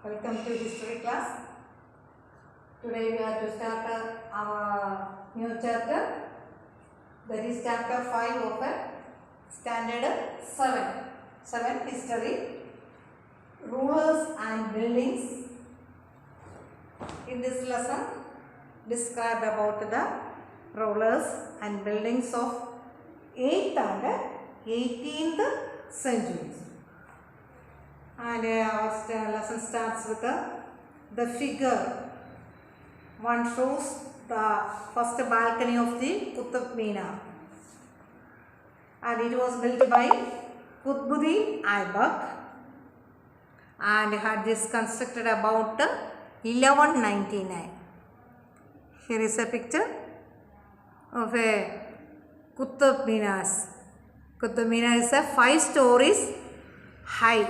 Welcome to history class. Today we are to start our new chapter, that is chapter 5 of standard 7 history, rulers and buildings. In this lesson described about the rulers and buildings of 8th and 18th centuries. And our lesson starts with the figure. One shows the first balcony of the Qutb Minar, and it was built by Qutbuddin Aibak and had this constructed about 1199. Here is a picture of a Qutb Minar. Qutb Minar is a 5 stories high,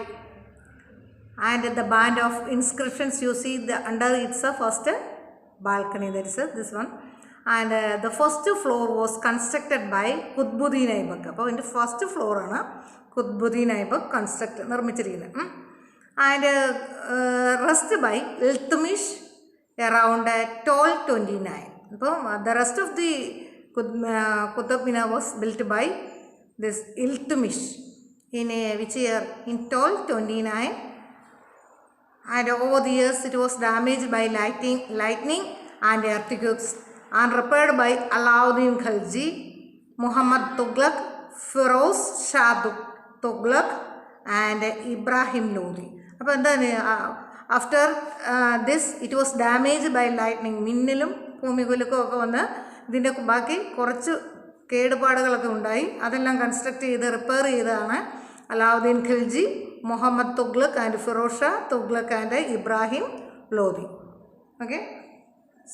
and the band of inscriptions you see under it's a first balcony, that is this one, and the first floor was constructed by Qutbuddin Aibak. Appo in the first floor aanu Qutbuddin Aibak constructed nirmichirikkunnu, and rest by Iltutmish around 1229. Appo the rest of the Qutb Minar was built by this Iltutmish in which year? In 1229. And over the years it was damaged by lightning and earthquakes, and repaired by Alauddin Khilji, Muhammad Tughlaq, Firoz Shah Tughlaq and Ibrahim Lodi. After this it was damaged by lightning. മിന്നലും ഭൂമികുലുക്കും ഒക്കെ വന്ന് ഇതിൻ്റെ ബാക്കി കുറച്ച് കേടുപാടുകളൊക്കെ ഉണ്ടായി. അതെല്ലാം construct ചെയ്ത് repair ചെയ്തതാണ് Alauddin Khilji, Muhammad Tughlaq and Firoz Shah Tughlaq and Ibrahim Lodi. Okay,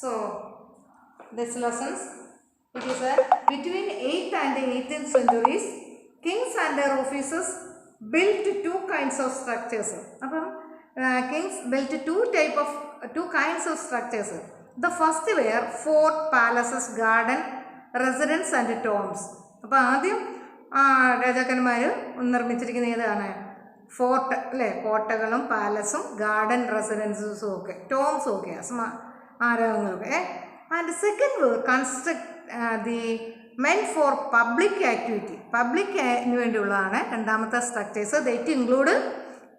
so this lessons, it is between 8th and 18th centuries, kings and their officers built two kinds of structures. Kings built two kinds of structures. The first were fort, palaces, garden, residence and tombs. രാജാക്കന്മാർ നിർമ്മിച്ചിരിക്കുന്ന ഏതാണ്? Fort അല്ലേ, കോട്ടകളും പാലസും garden റെസിഡൻസും ഒക്കെ, ടോംസും ഒക്കെ, ആരാധനകളൊക്കെ. And second were construct the men for public activity, പബ്ലിക്കിന് വേണ്ടിയുള്ളതാണ് രണ്ടാമത്തെ structures. That include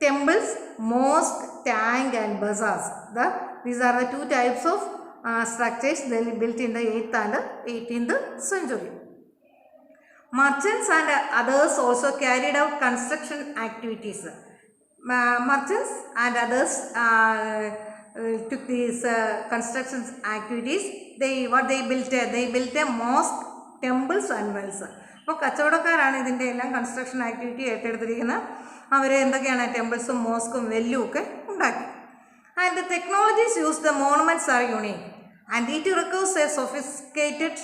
temples, mosque, tank and bazaars. These are the two types of structures they built in the 8th and 18th century. Merchants and others also carried out construction activities. Merchants and others took these construction activities. They built a mosque, temples and wells. അപ്പോൾ കച്ചവടക്കാരാണ് ഇതിൻ്റെ എല്ലാം construction activity ഏറ്റെടുത്തിരിക്കുന്നത്. അവർ എന്തൊക്കെയാണ് ടെമ്പിൾസും മോസ്കും വെല്ലും ഒക്കെ ഉണ്ടാക്കി. And the technologies use the monuments are unique and it requires a sophisticated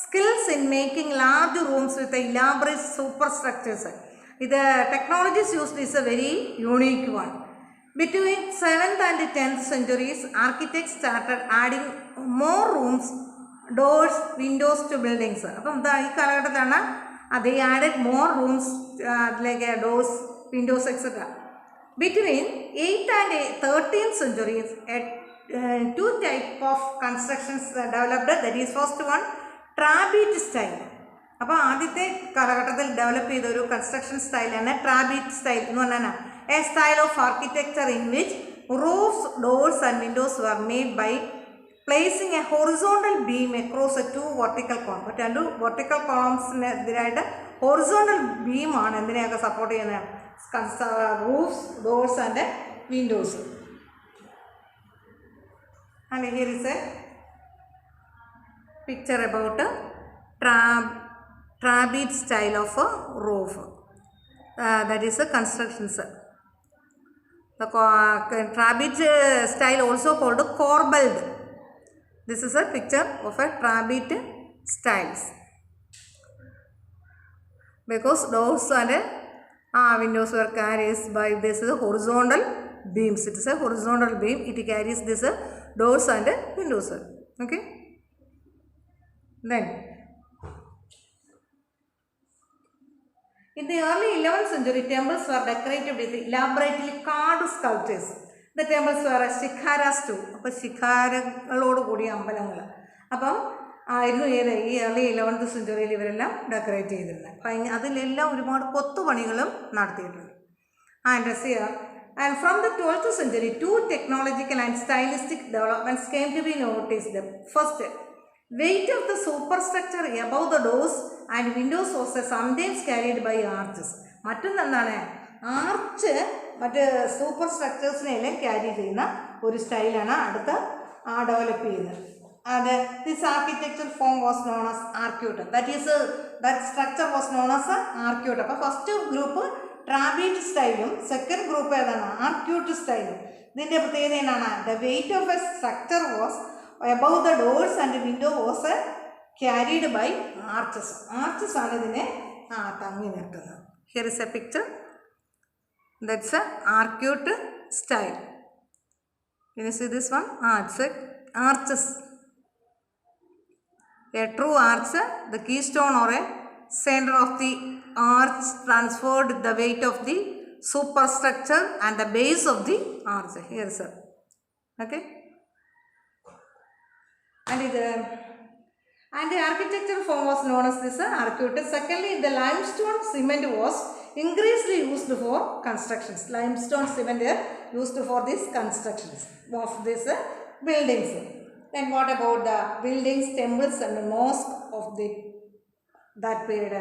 skills in making large rooms with elaborate superstructures. The technologies used is a very unique one. Between 7th and 10th centuries, architects started adding more rooms, doors, windows to buildings. They added more rooms like doors, windows, etc. Between 8th and 13th centuries, two types of constructions developed. That is first one, trabeate style. അപ്പോൾ ആദ്യത്തെ കാലഘട്ടത്തിൽ develop ചെയ്ത ഒരു construction സ്റ്റൈലാണ് ട്രാബീറ്റ് style എന്ന് പറഞ്ഞാൽ a style of architecture in which roofs, doors and windows were made by placing a horizontal beam across a two vertical column. രണ്ട് vertical കോളംസിനെതിരായിട്ട് ഹൊറിസോണ്ടൽ ബീമാണ് എന്തിനെയൊക്കെ സപ്പോർട്ട് ചെയ്യുന്നത്? Roofs, doors and windows. And here is a picture about a trapeze style of a roof. That is a construction. The trapeze style also called corbelled. This is a picture of a trapeze styles, because doors and windows were carried by this horizontal beams. It is a horizontal beam. It carries this doors and windows. Okay. Then, in the early 11th century, temples were decorated with elaborately carved sculptures. The temples were shikharas too. അപ്പോൾ ശിഖാരങ്ങളോട് കൂടിയ അമ്പലങ്ങൾ. അപ്പം ആയിരുന്നു ഈ early 11th സെഞ്ച്വറിയിൽ ഇവരെല്ലാം decorate ചെയ്തിരുന്നത്. അപ്പം അതിലെല്ലാം ഒരുപാട് കൊത്തുപണികളും നടത്തിയിട്ടുണ്ട്. And from the 12th century, two technological and stylistic developments came to be noticed. First, weight of the superstructure above the doors and windows was sometimes carried by arches. മറ്റൊന്നെന്താണ്, arch മറ്റ് super സ്ട്രക്ചേഴ്സിനെല്ലാം carry ചെയ്യുന്ന ഒരു സ്റ്റൈലാണ് അടുത്ത് develop ചെയ്യുന്നത്. And this architectural form was known as arcuate. That structure was known as arcuate. അപ്പോൾ first group ട്രാബീറ്റ് സ്റ്റൈലും സെക്കൻഡ് ഗ്രൂപ്പ് ഏതാണ്, ആർക്യൂട്ട് സ്റ്റൈലും. ഇതിൻ്റെ പ്രത്യേകത എന്താണ്? The weight of A structure was above the doors and window was carried by arches. Arches ആണ് ഇതിനെ തങ്ങി നിർത്തുന്നത്. Here is a picture. That's a arcuate style. Can you see this one? It's a arches. A true arch, the keystone or a center of the arch transferred the weight of the superstructure and the base of the arch. Here, sir. Okay. And the architectural form was known as this arcuate. Secondly, the limestone cement was increasingly used for constructions. Limestone cement used for these constructions of these buildings. Then what about the buildings, temples and mosques of that period?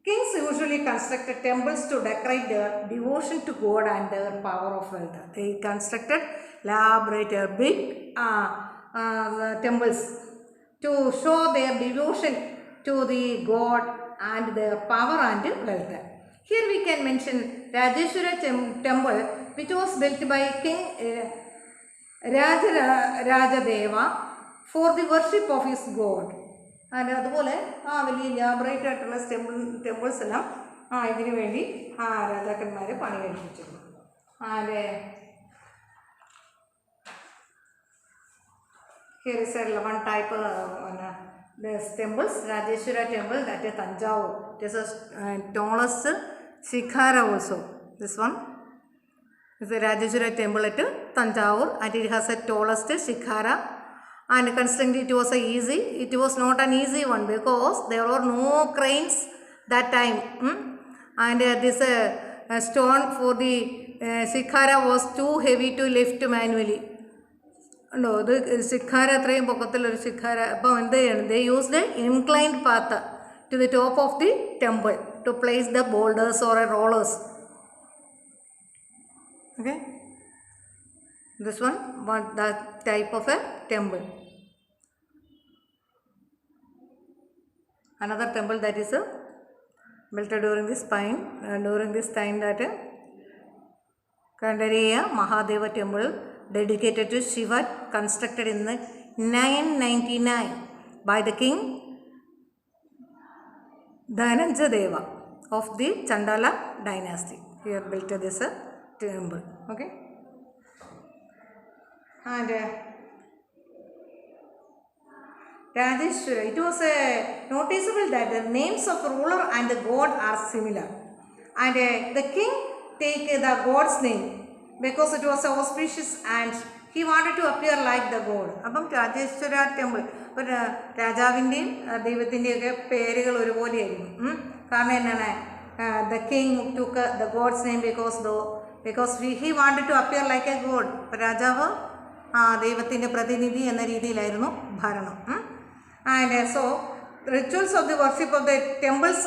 Kings usually constructed temples to decorate their devotion to God and their power of wealth. They constructed elaborate big temples to show their devotion to the God and their power and wealth. Here we can mention Rajeshwara temple, which was built by King Rajadeva for the worship of his God. And അതുപോലെ വലിയ ലാബറേറ്റ് ആയിട്ടുള്ള temples എല്ലാം ഇതിനു വേണ്ടി രാജാക്കന്മാർ പണി കഴിപ്പിച്ചിരുന്നു. Here is one type of temples, Rajeshwara temple, that is Tanjavur. It is the tallest shikhara also. This one is the Rajeshwara temple at Tanjavur, and it has the tallest shikhara. And constructing it was easy. It was not an easy one because there were no cranes that time. And this stone for the shikhara was too heavy to lift manually. No, the shikhara അത്രയും പൊക്കത്തിലൊരു ശിഖാര. അപ്പോൾ എന്ത് ചെയ്യണം? They used the inclined path to the top of the temple to place the boulders or rollers. Okay, this one that type of a temple. Another temple that is built during this time that Kandariya Mahadeva temple dedicated to Shiva, constructed in the 999 by the king Dhananjadeva of the Chandala dynasty. Here built this temple. Okay, and Rajeshwara, it was noticeable that the names of ruler and the god are similar, and the king take the god's name because it was auspicious and he wanted to appear like the god. അപ്പം Rajeshwara temple ഇപ്പോൾ രാജാവിൻ്റെയും ദൈവത്തിൻ്റെയൊക്കെ പേരുകൾ ഒരുപോലെയായിരിക്കും. കാരണം എന്താണ്, the king took the god's name because he wanted to appear like a god. അപ്പോൾ രാജാവ് ദൈവത്തിൻ്റെ പ്രതിനിധി എന്ന രീതിയിലായിരുന്നു ഭരണം. And so rituals of the worship of the temples,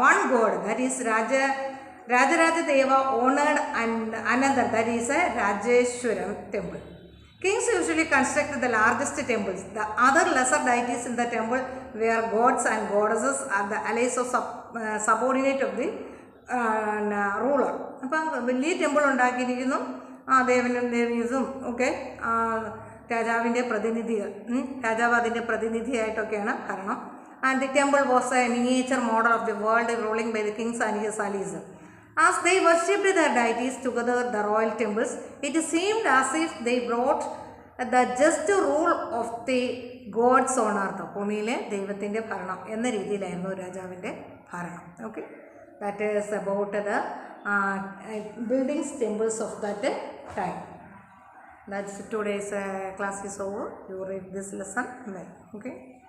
one god, that is Rajadeva honored and another, that is a Rajeshwaram temple. Kings usually constructed the largest temples. The other lesser deities in the temple were gods and goddesses are the allies of subordinate of the ruler. അപ്പം വലിയ temple ഉണ്ടാക്കിയിരിക്കുന്നു, ദേവനും ദേവീസും ഒക്കെ രാജാവിൻ്റെ പ്രതിനിധികൾ, രാജാവ് അതിൻ്റെ പ്രതിനിധിയായിട്ടൊക്കെയാണ് ഭരണം. And the temple was a miniature model of the world ruling by the kings and his allies. As they worshipped their deities together, the royal temples, it seemed as if they brought the just rule of the gods on earth. ഭൂമിയിലെ ദൈവത്തിൻ്റെ ഭരണം എന്ന രീതിയിലായിരുന്നു രാജാവിൻ്റെ ഭരണം. Okay, that is about the buildings, temples of that time. That's today's class is over. You read this lesson well. Okay.